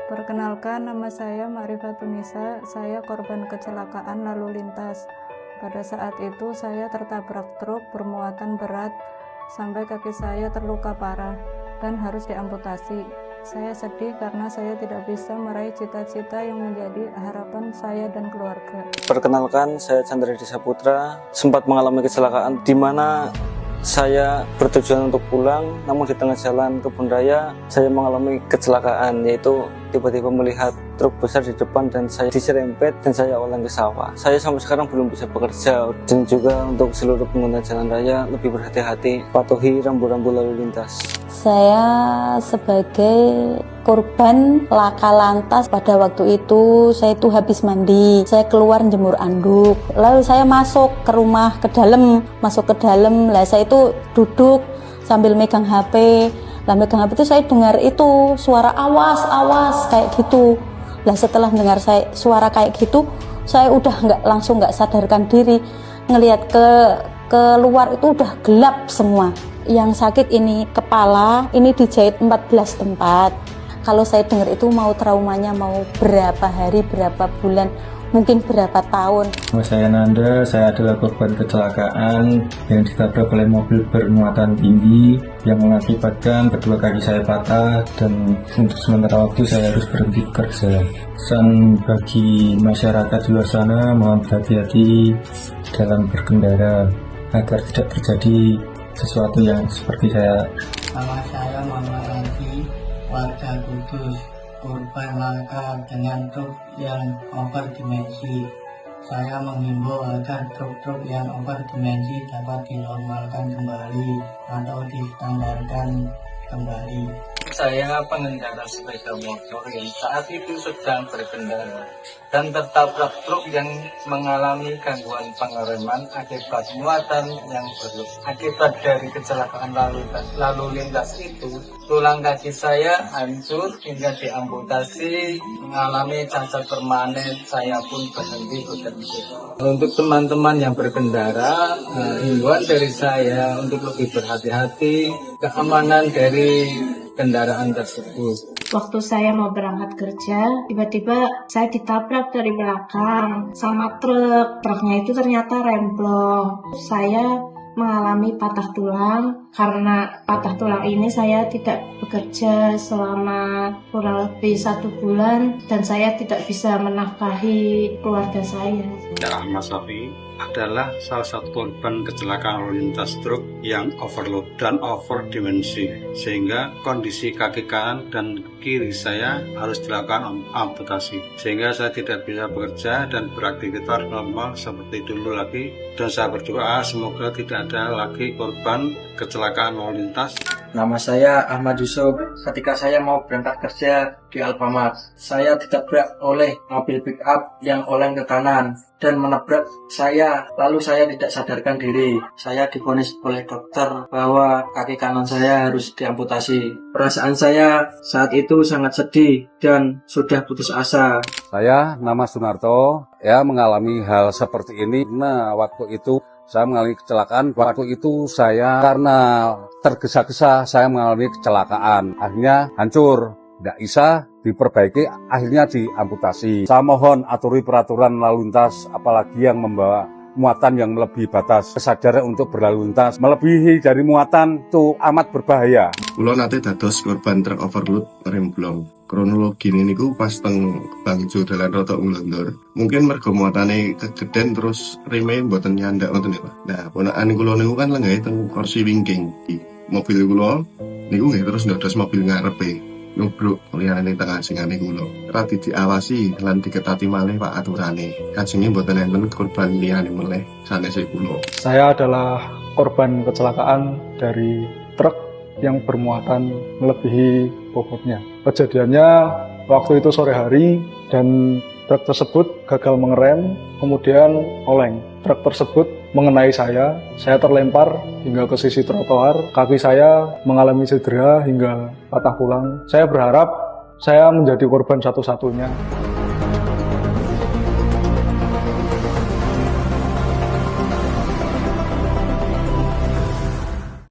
Perkenalkan, nama saya Marifatunisa. Saya korban kecelakaan lalu lintas. Pada saat itu saya tertabrak truk bermuatan berat sampai kaki saya terluka parah dan harus diamputasi. Saya sedih karena saya tidak bisa meraih cita-cita yang menjadi harapan saya dan keluarga. Perkenalkan, saya Chandra Desa Putra. Sempat mengalami kecelakaan di mana saya bertujuan untuk pulang, namun di tengah jalan kebun raya saya mengalami kecelakaan, yaitu tiba-tiba melihat truk besar di depan dan saya diserempet dan saya oleng ke sawah. Saya sampai sekarang belum bisa bekerja, dan juga untuk seluruh pengguna jalan raya lebih berhati-hati, patuhi rambu-rambu lalu lintas. Saya sebagai korban laka lantas pada waktu itu, saya itu habis mandi, saya keluar jemur anduk, lalu saya masuk ke rumah, masuk ke dalam, lah saya itu duduk sambil megang HP. Lah megang HP itu saya dengar itu suara awas kayak gitu. Lah setelah dengar suara kayak gitu, saya udah nggak sadarkan diri, ngelihat ke luar itu udah gelap semua. Yang sakit ini kepala, ini dijahit 14 tempat. Kalau saya dengar itu mau traumanya mau berapa hari, berapa bulan, mungkin berapa tahun. Saya Nanda, saya adalah korban kecelakaan yang ditabrak oleh mobil bermuatan tinggi yang mengakibatkan kedua kaki saya patah dan untuk sementara waktu saya harus berhenti kerja. Pesan bagi masyarakat di luar sana, mohon berhati-hati dalam berkendara agar tidak terjadi sesuatu yang seperti saya. Nama saya Muhammad Rafi, warga Kudus, korban laka dengan truk yang overdimensi. Saya menghimbau agar truk-truk yang overdimensi dapat dinormalkan kembali atau distandarkan kembali. Saya pengendara sepeda motor yang saat itu sedang berkendara dan tertabrak truk yang mengalami gangguan pengereman akibat muatan yang berlebih. Akibat dari kecelakaan lalu lintas itu, tulang kaki saya hancur hingga diamputasi, mengalami cacat permanen. Saya pun berhenti bekerja. Untuk teman-teman yang berkendara, himbauan dari saya untuk lebih berhati-hati, keamanan dari kendaraan tersebut. Waktu saya mau berangkat kerja, tiba-tiba saya ditabrak dari belakang sama truk. Truknya itu ternyata remblong. Saya mengalami patah tulang. Karena patah tulang ini saya tidak bekerja selama kurang lebih 1 bulan dan saya tidak bisa menafkahi keluarga saya. Ahmad Safi adalah salah satu korban kecelakaan lalu lintas truk yang overload dan overdimensi, sehingga kondisi kaki kanan dan kiri saya harus dilakukan amputasi, sehingga saya tidak bisa bekerja dan beraktivitas normal seperti dulu lagi. Dan saya berdoa semoga tidak ada lagi korban kecelakaan lalu lintas. Nama saya Ahmad Yusuf. Ketika saya mau berangkat kerja di Alfamart, saya ditabrak oleh mobil pick up yang oleng ke kanan dan menabrak saya, lalu saya tidak sadarkan diri. Saya divonis oleh dokter bahwa kaki kanan saya harus diamputasi. Perasaan saya saat itu sangat sedih dan sudah putus asa. Saya nama Sunarto, mengalami hal seperti ini. Nah, waktu itu saya mengalami kecelakaan. Waktu itu saya karena tergesa-gesa saya mengalami kecelakaan. Akhirnya hancur, tidak bisa diperbaiki, akhirnya diamputasi. Saya mohon aturi peraturan lalu lintas, apalagi yang membawa muatan yang melebihi batas. Kesadaran untuk berlalu lintas melebihi dari muatan itu amat berbahaya. Kulo nate dados korban truk overload remblong. Kronologi ini niku pas teng Bangjo dalan rata Ulundor. Mungkin mergo muatane kegeden terus reme mboten nyandak ngoten niku. Nah, ponakan kula niku kan lenggahe teng kursi wingking. Mobil kula niku nggih terus ndodos mobil ngarepe. Nubruk liyane tengah singane kula. Radi diawasi lan diketati malih Pak aturane. Kajenge mboten enten korban liyane meleh sanese kula. Saya adalah korban kecelakaan dari truk yang bermuatan melebihi bobotnya. Kejadiannya waktu itu sore hari dan truk tersebut gagal mengerem, kemudian oleng. Truk tersebut mengenai saya terlempar hingga ke sisi trotoar, kaki saya mengalami cedera hingga patah tulang. Saya berharap saya menjadi korban satu-satunya.